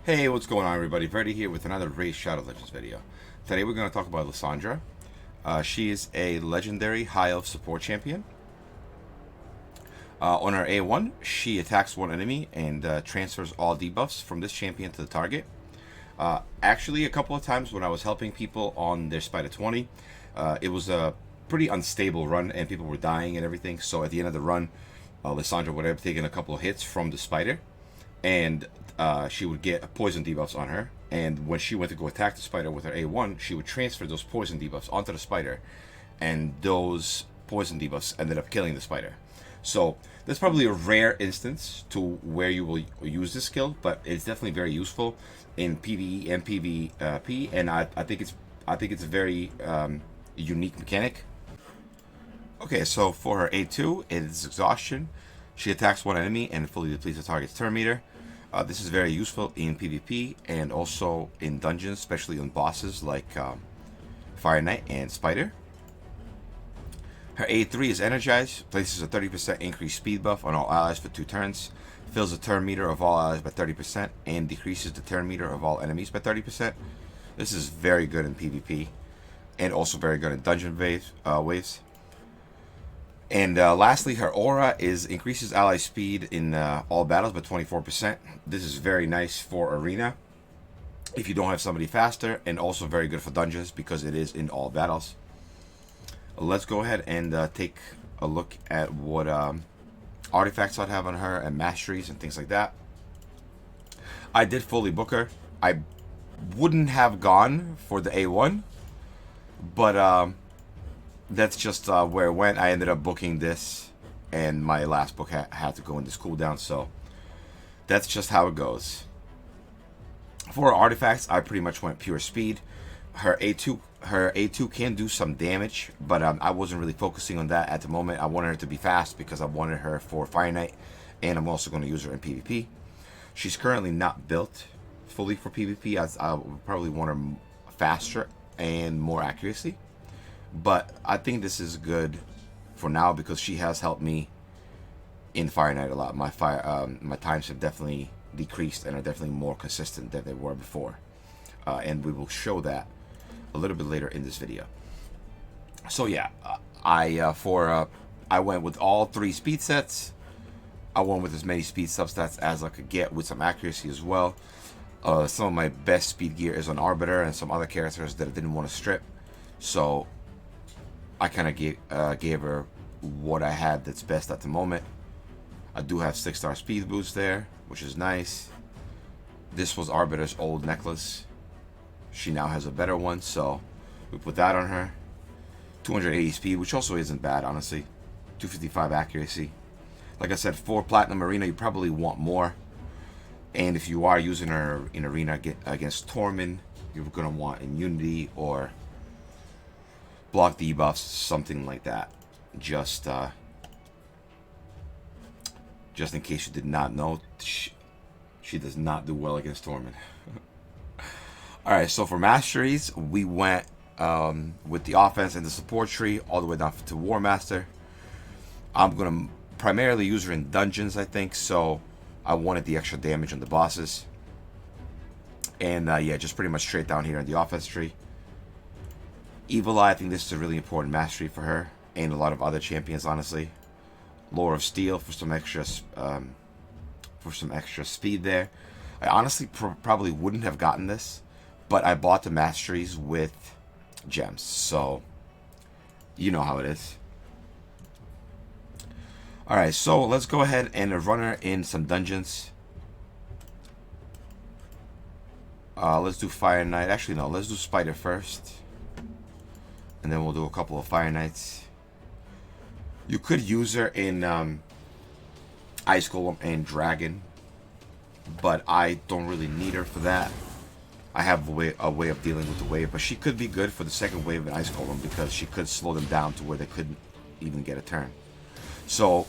Hey, what's going on, everybody? Verdi here with another Raid Shadow Legends video. Today we're going to talk about Lyssandra. She is a legendary High Elf support champion. On her A1, she attacks one enemy and transfers all debuffs from this champion to the target. Actually, a couple of times when I was helping people on their Spider 20, it was a pretty unstable run and people were dying and everything. So at the end of the run, Lyssandra would have taken a couple of hits from the Spider, and she would get poison debuffs on her, and when she went to go attack the Spider with her A1, she would transfer those poison debuffs onto the Spider, and those poison debuffs ended up killing the Spider. So that's probably a rare instance to where you will use this skill, but it's definitely very useful in PvE and PvP, and I think it's a very unique mechanic. Okay, so for her A2, it is exhaustion. She attacks one enemy and fully depletes the target's turn meter. This is very useful in PvP and also in dungeons, especially on bosses like Fire Knight and Spider. Her A3 is energized, places a 30% increased speed buff on all allies for 2 turns, fills the turn meter of all allies by 30%, and decreases the turn meter of all enemies by 30%. This is very good in PvP and also very good in dungeon waves. And lastly, her aura increases ally speed in all battles by 24%. This is very nice for arena if you don't have somebody faster, and also very good for dungeons because it is in all battles. Let's go ahead and take a look at what artifacts I'd have on her and masteries and things like that. I did fully book her. I wouldn't have gone for the A1, but that's just where it went. I ended up booking this, and my last book had to go in this cooldown, so that's just how it goes. For artifacts, I pretty much went pure speed. Her A2 can do some damage, but I wasn't really focusing on that at the moment. I wanted her to be fast because I wanted her for Fire Knight, and I'm also going to use her in PvP. She's currently not built fully for PvP, as I would probably want her faster and more accuracy. But I think this is good for now because she has helped me in Fire Knight a lot. My times have definitely decreased and are definitely more consistent than they were before, and we will show that a little bit later in this video. So yeah, I went with all 3 speed sets. I went with as many speed substats as I could get with some accuracy as well. Some of my best speed gear is on Arbiter and some other characters that I didn't want to strip, so I kind of gave her what I had that's best at the moment. I do have 6-star speed boost there, which is nice. This was Arbiter's old necklace. She now has a better one, so we put that on her. 280 speed, which also isn't bad, honestly. 255 accuracy. Like I said, for Platinum Arena, you probably want more. And if you are using her in Arena against Tormund, you're going to want Immunity or block debuffs, something like that. Just in case you did not know, she does not do well against Tormund. Alright, so for Masteries, we went with the offense and the support tree all the way down to War Master. I'm going to primarily use her in dungeons, I think, so I wanted the extra damage on the bosses. And yeah, just pretty much straight down here in the offense tree. Evil Eye, I think this is a really important mastery for her and a lot of other champions, honestly. Lore of Steel for some extra speed there. I honestly probably wouldn't have gotten this, but I bought the masteries with gems, so you know how it is. Alright, so let's go ahead and run her in some dungeons. Let's do Fire Knight. Actually, no, let's do Spider first. And then we'll do a couple of Fire Knights. You could use her in Ice Golem and Dragon, but I don't really need her for that. I have a way of dealing with the wave, but she could be good for the second wave in Ice Golem because she could slow them down to where they couldn't even get a turn. So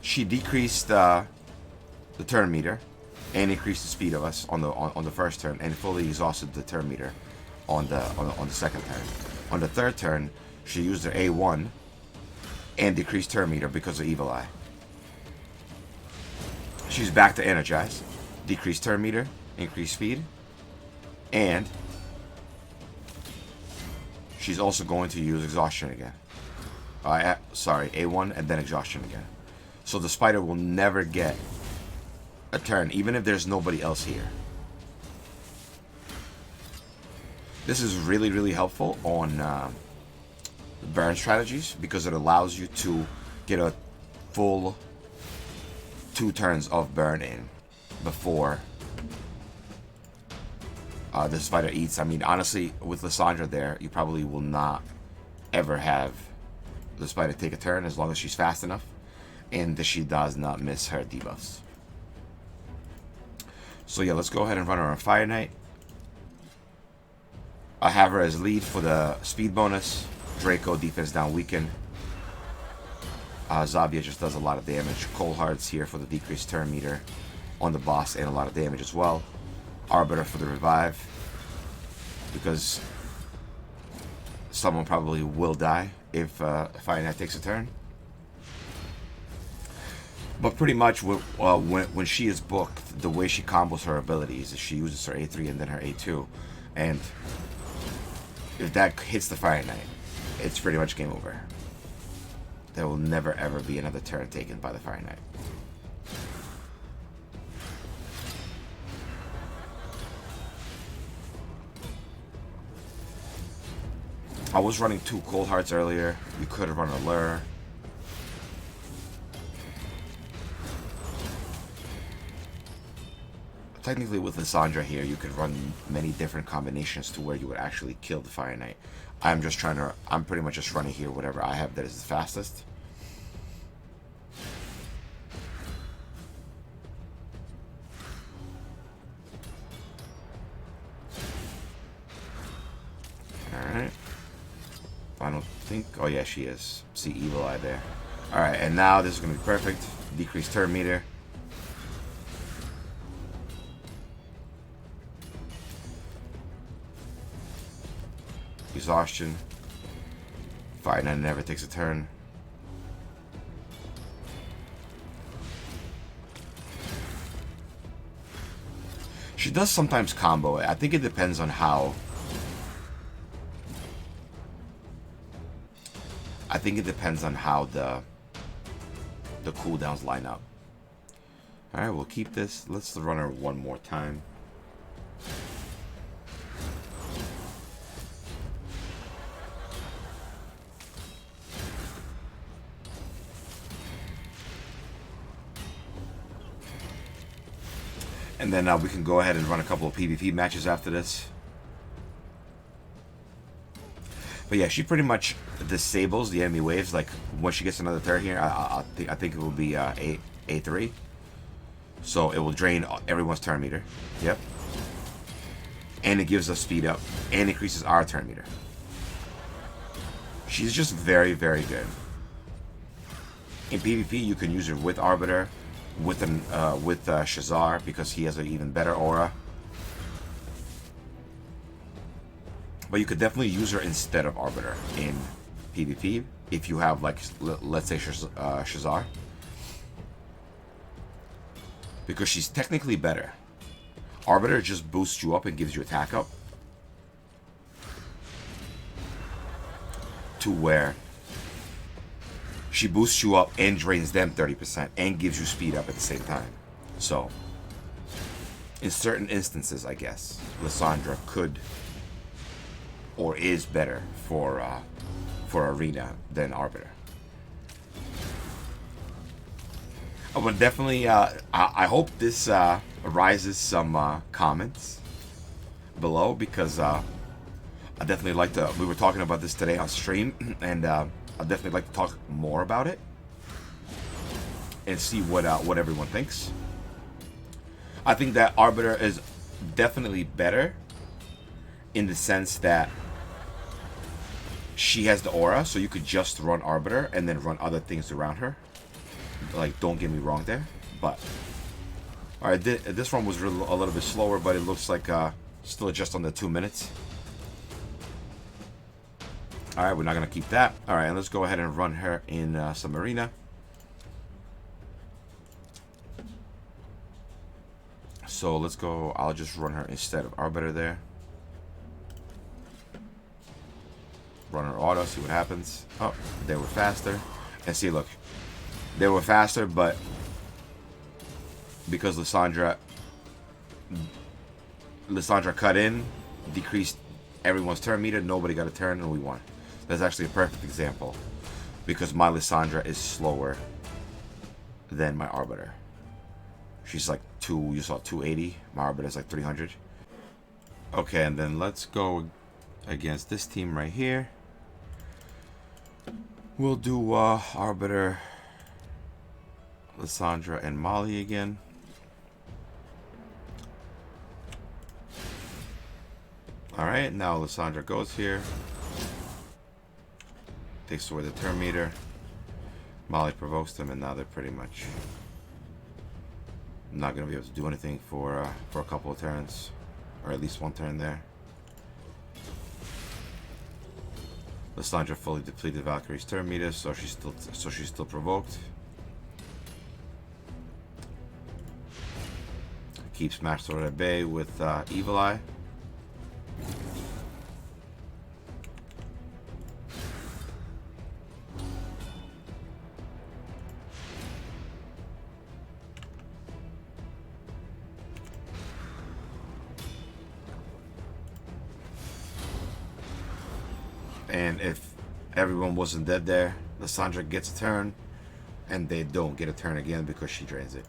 she decreased the turn meter and increased the speed of us on the first turn, and fully exhausted the turn meter on the second turn. On the third turn, she used her A1 and decreased turn meter because of Evil Eye. She's back to energized. decrease turn meter, increase speed, and she's also going to use exhaustion again. Sorry, A1 and then exhaustion again. So the spider will never get a turn, even if there's nobody else here. This is really, really helpful on burn strategies because it allows you to get a full 2 turns of burn in before the spider eats. I mean, honestly, with Lyssandra there, you probably will not ever have the spider take a turn as long as she's fast enough and that she does not miss her debuffs. So yeah, let's go ahead and run her on Fire Knight. I have her as lead for the speed bonus. Draco, defense down weaken. Zavia just does a lot of damage. Cold Hearts here for the decreased turn meter on the boss and a lot of damage as well. Arbiter for the revive, because someone probably will die if Fire Knight takes a turn. But pretty much when she is booked, the way she combos her abilities is she uses her A3 and then her A2. And if that hits the Fire Knight, it's pretty much game over. There will never ever be another turn taken by the Fire Knight. I was running 2 Cold Hearts earlier. You could have run a Lure. Technically with Lyssandra here, you could run many different combinations to where you would actually kill the Fire Knight. I'm pretty much just running here whatever I have that is the fastest. Alright. I don't think... Oh yeah, she is. See Evil Eye there. Alright, and now this is going to be perfect. Decrease turn meter. Exhaustion. Fire Knight never takes a turn. She does sometimes combo it. I think it depends on how... the cooldowns line up. Alright, we'll keep this. Let's run her one more time. And then we can go ahead and run a couple of PvP matches after this. But yeah, she pretty much disables the enemy waves. Like, when she gets another turn here, I think it will be A3. So it will drain everyone's turn meter. Yep. And it gives us speed up. And increases our turn meter. She's just very, very good. In PvP, you can use her with Arbiter, with Shazar, because he has an even better aura. But you could definitely use her instead of Arbiter in PvP if you have, like, let's say Shazar. Because she's technically better. Arbiter just boosts you up and gives you attack up. To where she boosts you up and drains them 30% and gives you speed up at the same time. So, in certain instances, I guess, Lyssandra could or is better for Arena than Arbiter. But definitely, I hope this arises some comments below, because I definitely like to. We were talking about this today on stream, and I definitely like to talk more about it and see what everyone thinks. I think that Arbiter is definitely better in the sense that she has the aura, so you could just run Arbiter and then run other things around her. Like, don't get me wrong there, but alright, this one was a little bit slower, but it looks like still just under 2 minutes. Alright, we're not gonna keep that. Alright, and let's go ahead and run her in some arena. So let's go. I'll just run her instead of Arbiter there. Run her auto, see what happens. Oh, they were faster. And see, look. They were faster, but because Lyssandra cut in, decreased everyone's turn meter, nobody got a turn, and we won. That's actually a perfect example. Because my Lyssandra is slower than my Arbiter. She's like you saw 280. My Arbiter's like 300. Okay, and then let's go against this team right here. We'll do Arbiter, Lyssandra, and Molly again. Alright, now Lyssandra goes here. Takes away the turn meter. Molly provokes them, and now they're pretty much not going to be able to do anything for a couple of turns. Or at least one turn there. Lyssandra fully depleted Valkyrie's turn meter, so she's still provoked. Keeps Masteries at bay with Evil Eye. And if everyone wasn't dead there, Lyssandra gets a turn, and they don't get a turn again because she drains it.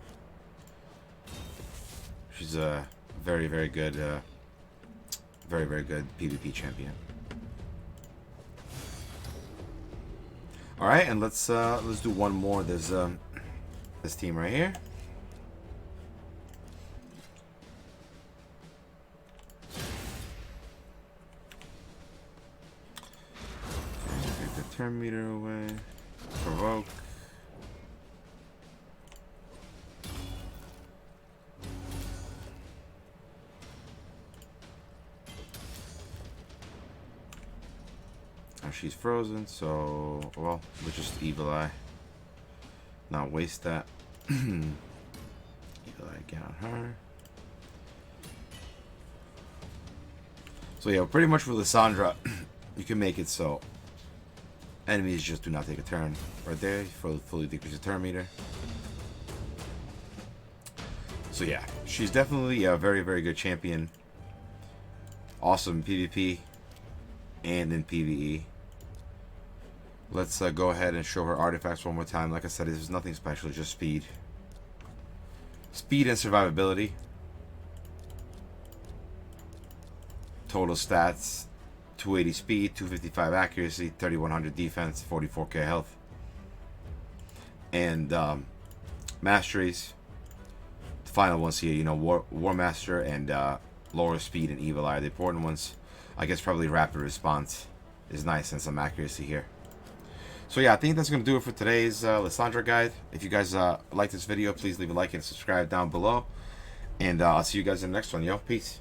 She's a very, very good PvP champion. All right, and let's do one more. There's this team right here. Turn meter away. Provoke. Now she's frozen, so well, we'll just Evil Eye. Not waste that. Evil Eye again on her. So yeah, pretty much with Lyssandra, you can make it so enemies just do not take a turn. Right there, fully decrease the turn meter. So yeah, she's definitely a very, very good champion. Awesome in PvP and in PvE. Let's go ahead and show her artifacts one more time. Like I said, there's nothing special, just speed. Speed and survivability. Total stats: 280 speed, 255 accuracy, 3100 defense, 44k health. And masteries. The final ones here, you know, War Master and lower speed and Evil Eye. The important ones, I guess, probably rapid response is nice and some accuracy here. So yeah, I think that's going to do it for today's Lyssandra guide. If you guys like this video, please leave a like and subscribe down below. And I'll see you guys in the next one, yo. Peace.